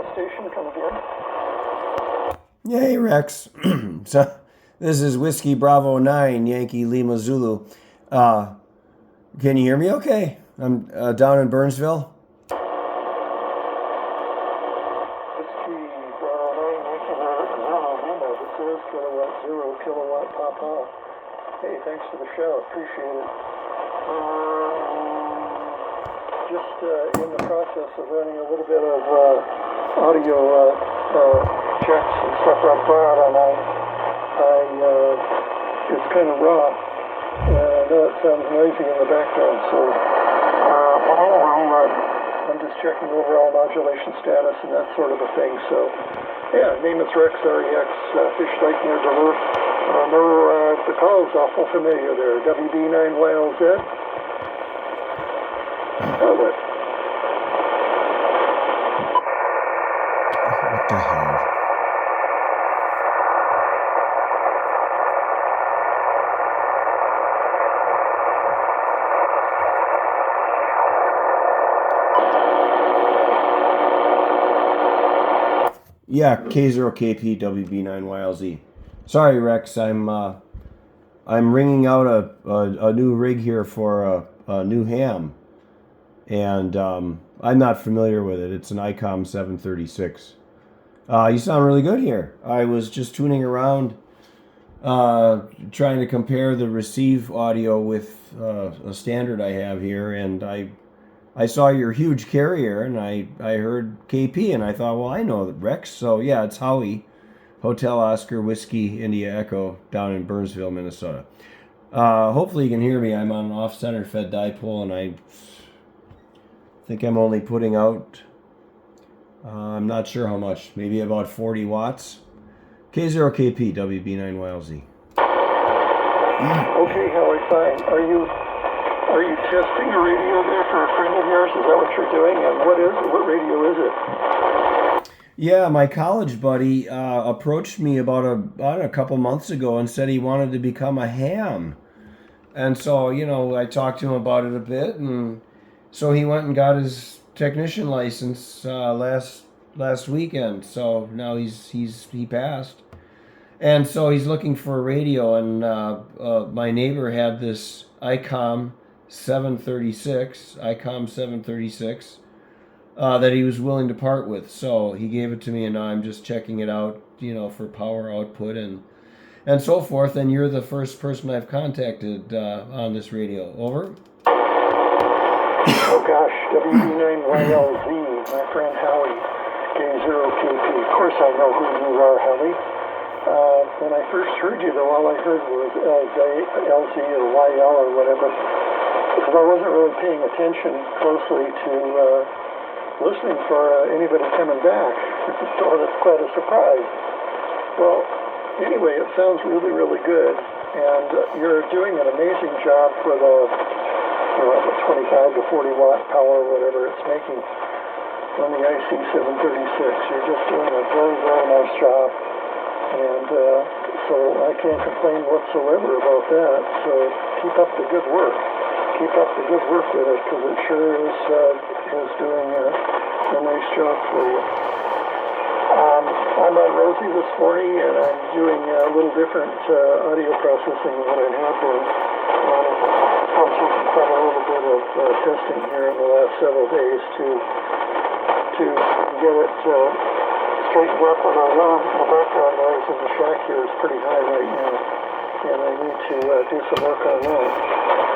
the station come again. Hey, Rex. So, this is Whiskey Bravo 9, Yankee Lima Zulu. Can you hear me okay? I'm down in Burnsville. Whiskey Bravo 9, Yankee Lima. This is kilowatt 0, kilowatt Papa. Hey, thanks for the show. Appreciate it. Just in the process of running a little bit of audio checks and stuff like that, and it's kind of raw. I know it sounds noisy in the background, so I'm just checking overall modulation status and that sort of a thing. So, yeah, name is Rex, REX, Fish Lake near Duluth. The call is awful familiar there. WB9YLZ. What the hell? Yeah, K0KP WB9YLZ. Sorry, Rex. I'm ringing out a new rig here for a new ham, and I'm not familiar with it. It's an IC-736. You sound really good here. I was just tuning around, trying to compare the receive audio with a standard I have here, and I saw your huge carrier, and I heard KP, and I thought, well, I know Rex. So yeah, it's Howie, Hotel Oscar Whiskey India Echo, down in Burnsville, Minnesota. Hopefully you can hear me. I'm on an off-center fed dipole, and I think I'm only putting out, I'm not sure how much, maybe about 40 watts. K0KP WB9YLZ. Okay, Howie, fine. Are you testing a radio there for a friend of yours? Is that what you're doing? And what radio is it? Yeah, my college buddy approached me about a couple months ago and said he wanted to become a ham. And so, I talked to him about it a bit, and so he went and got his technician license last weekend. So now he passed. And so he's looking for a radio, and my neighbor had this IC-736 that he was willing to part with. So he gave it to me, and now I'm just checking it out, for power output and so forth. And you're the first person I've contacted on this radio. Over. Oh gosh, WB9YLZ, my friend Howie, K0KP. Of course I know who you are, Howie. When I first heard you, though, all I heard was LZ or YL or whatever, because I wasn't really paying attention closely to listening for anybody coming back. So that's quite a surprise. Well, anyway, it sounds really, really good, and you're doing an amazing job for the 25 to 40 watt power, whatever it's making on the IC-736. You're just doing a very, very nice job. And so I can't complain whatsoever about that. So keep up the good work. Keep up the good work with it, because it sure is doing a nice job for you. I'm on Rosie this morning, and I'm doing a little different audio processing than I have been. I've taken quite a little bit of testing here in the last several days to get it straightened up, and I know the background noise in the shack here is pretty high right now, and I need to do some work on that.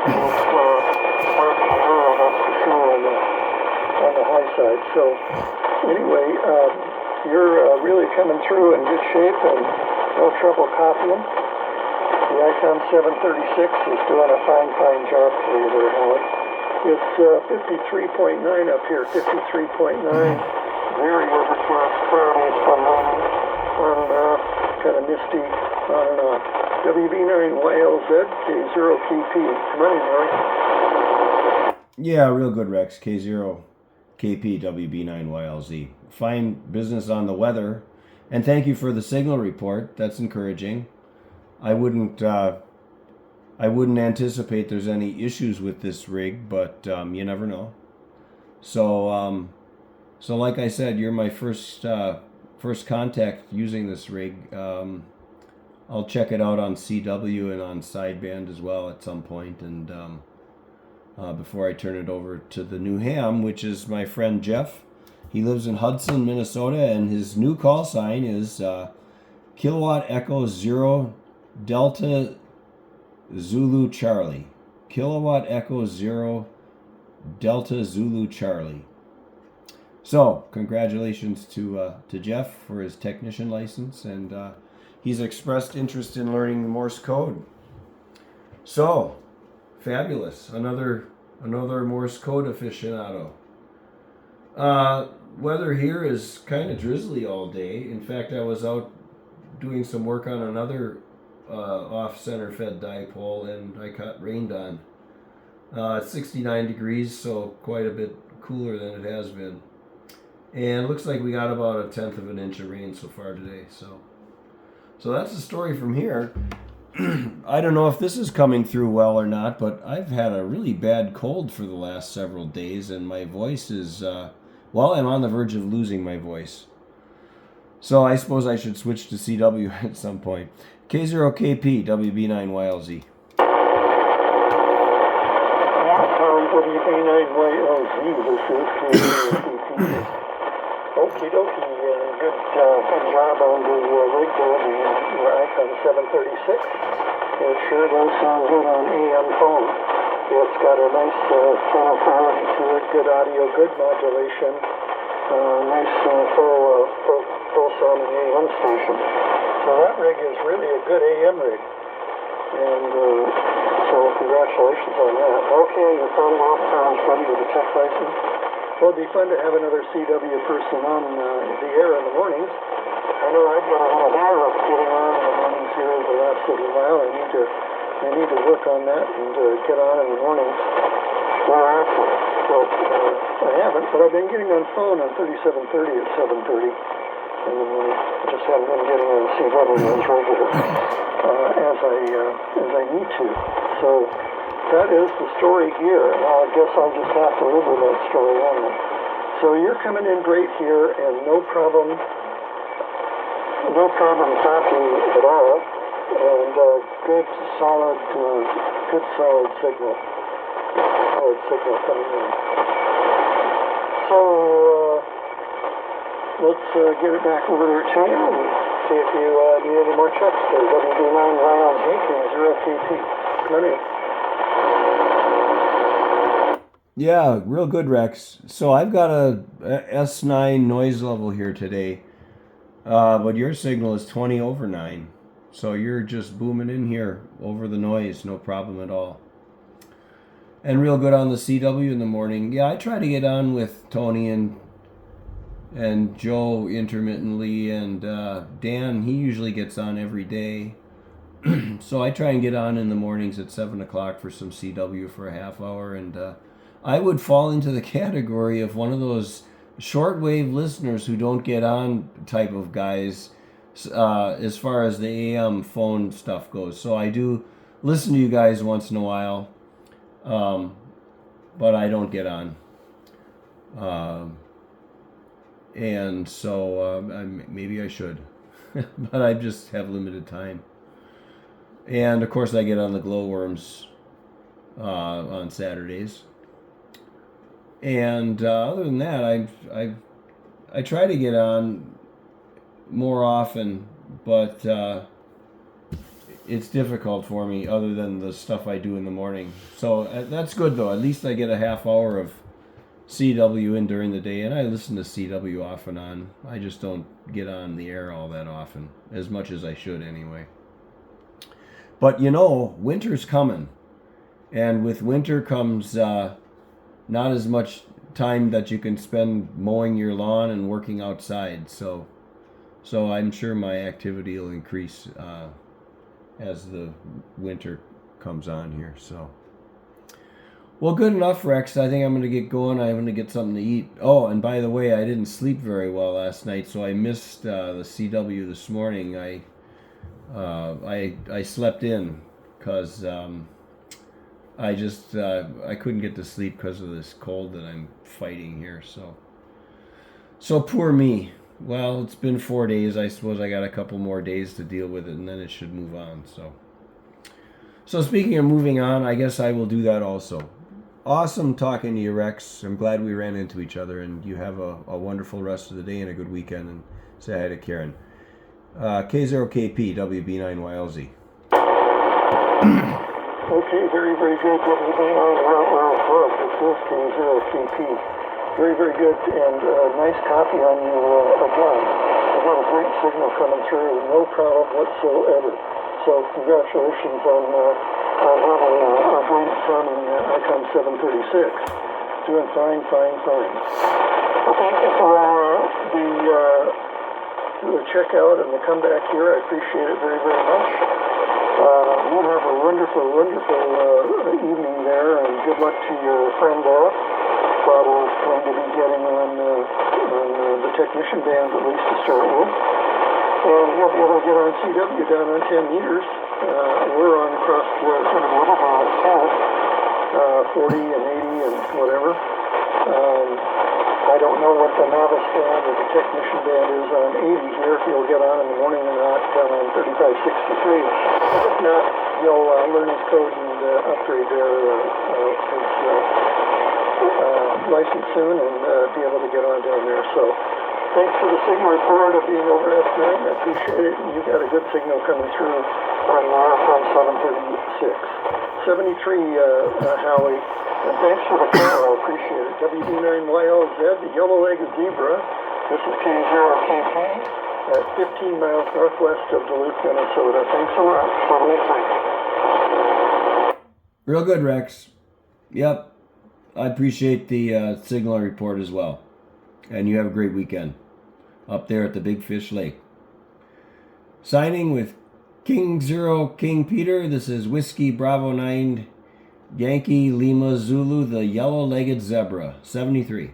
It's work from here, that's for sure, on the high side. So anyway, you're really coming through in good shape and no trouble copying. The IC-736 is doing a fine job for you there, Howard. It's 53.9 up here, 53.9. Very overcast, cloudy, some rain, and kind of misty, on and off. WB9YLZ, K0KP. Come on in, Roy. Yeah, real good, Rex. K0KP WB9YLZ. Fine business on the weather, and thank you for the signal report. That's encouraging. I wouldn't anticipate there's any issues with this rig, but you never know. So So like I said, you're my first contact using this rig. I'll check it out on CW and on sideband as well at some point, and before I turn it over to the new ham, which is my friend Jeff. He lives in Hudson, Minnesota, and his new call sign is Kilowatt Echo 0 Delta Zulu Charlie. Kilowatt Echo 0 Delta Zulu Charlie. So, congratulations to Jeff for his technician license, and he's expressed interest in learning Morse code. So, fabulous. Another Morse code aficionado. Weather here is kind of drizzly all day. In fact, I was out doing some work on another off-center fed dipole, and I got rained on. It's 69 degrees, so quite a bit cooler than it has been. And it looks like we got about 1/10 of an inch of rain so far today. So that's the story from here. I don't know if this is coming through well or not, but I've had a really bad cold for the last several days, and my voice is, I'm on the verge of losing my voice. So I suppose I should switch to CW at some point. K0KP, WB9YLZ. WB9YLZ, this is K0KP. Okie dokie, good job on the rig there, the IC-736. It sure does sound good on AM phone. It's got a nice channel quality to it, good audio, good modulation, nice full sounding AM station. So that rig is really a good AM rig. And so congratulations on that. Okay, your phone off, sounds ready with a tech license. Well, it'd be fun to have another CW person on the air in the mornings. I know I've got a lot of hair up getting on in the mornings here the last little while. I need to work on that and get on in the mornings more often. But I haven't, but I've been getting on phone on 3730 at 7:30 in the morning. I just haven't been getting on CW as regular as I need to. So that is the story here. I guess I'll just have to live with that story on. So you're coming in great here, and no problem talking at all, and good solid signal. Solid signal coming in. So let's get it back over there to you and see if you need any more checks there. WB9YLZ, K0KP. Come on in. Yeah, real good, Rex. So I've got a S9 noise level here today, but your signal is 20 over 9. So you're just booming in here over the noise, no problem at all. And real good on the CW in the morning. Yeah, I try to get on with Tony and Joe intermittently, and Dan, he usually gets on every day. So I try and get on in the mornings at 7 o'clock for some CW for a half hour, and I would fall into the category of one of those shortwave listeners who don't get on type of guys as far as the AM phone stuff goes. So I do listen to you guys once in a while, but I don't get on. And so maybe I should, but I just have limited time. And of course I get on the glowworms on Saturdays. And other than that, I try to get on more often, but it's difficult for me other than the stuff I do in the morning. So that's good though. At least I get a half hour of CW in during the day, and I listen to CW off and on. I just don't get on the air all that often, as much as I should anyway. But you know, winter's coming, and with winter comes not as much time that you can spend mowing your lawn and working outside. So I'm sure my activity will increase as the winter comes on here. So, well, good enough, Rex. I think I'm going to get going. I'm going to get something to eat. Oh, and by the way, I didn't sleep very well last night, so I missed the CW this morning. I slept in because I couldn't get to sleep because of this cold that I'm fighting here. So poor me. Well, it's been 4 days. I suppose I got a couple more days to deal with it, and then it should move on. So speaking of moving on, I guess I will do that also. Awesome talking to you, Rex. I'm glad we ran into each other, and you have a wonderful rest of the day and a good weekend. And say hi to Karen. K0KP, WB9YLZ. Okay, very, very good. WB9YLZ. This is K0KP. Very, very good, and nice copy on you again. I've got a great signal coming through, no problem whatsoever. So congratulations on having a great son in IC-736. Doing fine. Well, thank you for the checkout and the comeback here. I appreciate it very, very much. You have a wonderful evening there, and good luck to your friend there. Probably going to be getting on the technician band at least to start with. And you'll be able to get on CW down on 10 meters. We're on across the sort of middle of the 40 and 80 and whatever. I don't know what the novice band or the technician band is on 80 here, if you'll get on in the morning or not, on 3563. If not, you'll learn his code and upgrade their license soon and be able to get on down there. So thanks for the signal report of being over S9. I appreciate it. And you got a good signal coming through on from 736. 73, Howie. And thanks for the call. I appreciate it. WB9YLZ, the yellow-legged zebra. This is K0KP at 15 miles northwest of Duluth, Minnesota. Thanks a lot. Totally fine. Real good, Rex. Yep. I appreciate the signal report as well. And you have a great weekend up there at the Big Fish Lake. Signing with King Zero King Peter. This is Whiskey Bravo 9 Yankee Lima Zulu, the yellow-legged zebra, 73.